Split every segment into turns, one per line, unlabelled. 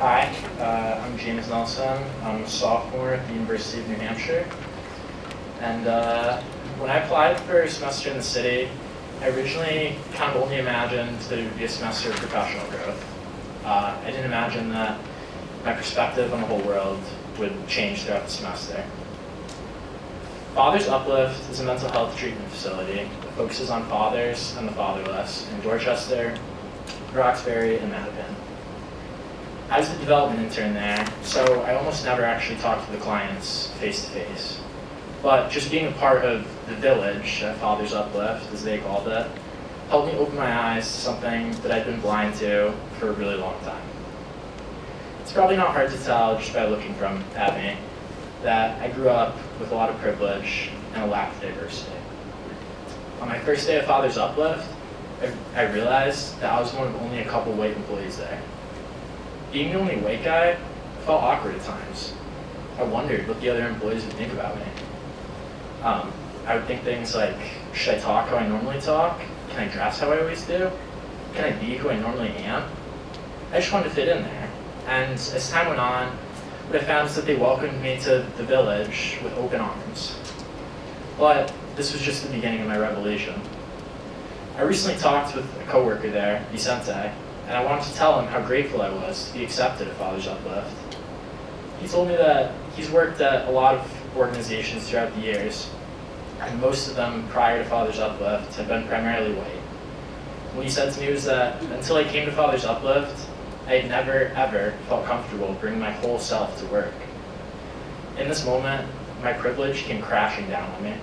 Hi, I'm James Nelson. I'm a sophomore at the University of New Hampshire. And when I applied for a semester in the city, I originally kind of only imagined that it would be a semester of professional growth. I didn't imagine that my perspective on the whole world would change throughout the semester. Father's Uplift is a mental health treatment facility that focuses on fathers and the fatherless in Dorchester, Roxbury, and Mattapan. I was the development intern there, so I almost never actually talked to the clients face to face. But just being a part of the village at Father's Uplift, as they called it, helped me open my eyes to something that I'd been blind to for a really long time. It's probably not hard to tell just by looking at me that I grew up with a lot of privilege and a lack of diversity. On my first day of Father's Uplift, I realized that I was one of only a couple white employees there. Being the only white guy felt awkward at times. I wondered what the other employees would think about me. I would think things like, should I talk how I normally talk? Can I dress how I always do? Can I be who I normally am? I just wanted to fit in there. And as time went on, what I found is that they welcomed me to the village with open arms. But this was just the beginning of my revelation. I recently talked with a coworker there, Vicente, and I wanted to tell him how grateful I was to be accepted at Father's Uplift. He told me that he's worked at a lot of organizations throughout the years, and most of them prior to Father's Uplift have been primarily white. What he said to me was that until I came to Father's Uplift, I had never, ever felt comfortable bringing my whole self to work. In this moment, my privilege came crashing down on me.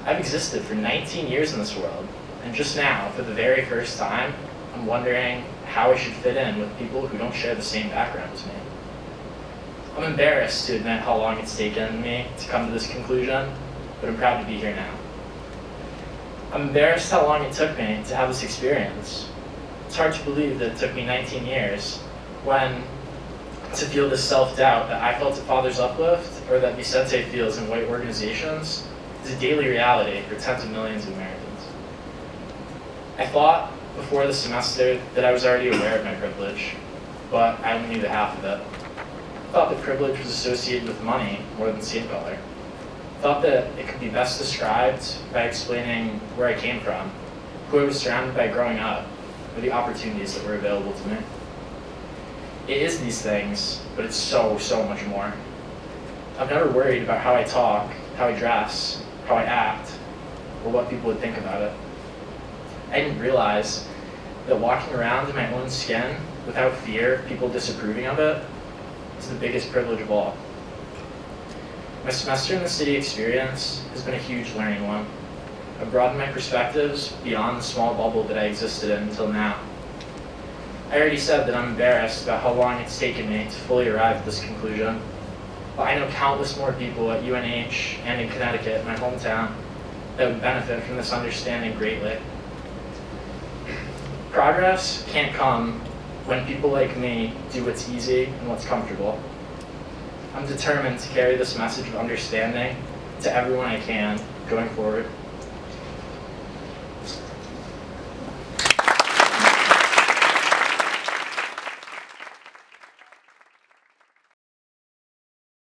I've existed for 19 years in this world, and just now, for the very first time, I'm wondering how I should fit in with people who don't share the same background as me. I'm embarrassed to admit how long it's taken me to come to this conclusion, but I'm proud to be here now. I'm embarrassed how long it took me to have this experience. It's hard to believe that it took me 19 years to feel this self-doubt that I felt at Father's Uplift or that Vicente feels in white organizations is a daily reality for tens of millions of Americans. I thought before the semester that I was already aware of my privilege, but I only knew the half of it. I thought that privilege was associated with money more than skin color. I thought that it could be best described by explaining where I came from, who I was surrounded by growing up, or the opportunities that were available to me. It is these things, but it's so, so much more. I've never worried about how I talk, how I dress, how I act, or what people would think about it. I didn't realize that walking around in my own skin without fear of people disapproving of it is the biggest privilege of all. My semester in the city experience has been a huge learning one. I've broadened my perspectives beyond the small bubble that I existed in until now. I already said that I'm embarrassed about how long it's taken me to fully arrive at this conclusion, but I know countless more people at UNH and in Connecticut, my hometown, that would benefit from this understanding greatly. Progress can't come when people like me do what's easy and what's comfortable. I'm determined to carry this message of understanding to everyone I can going forward.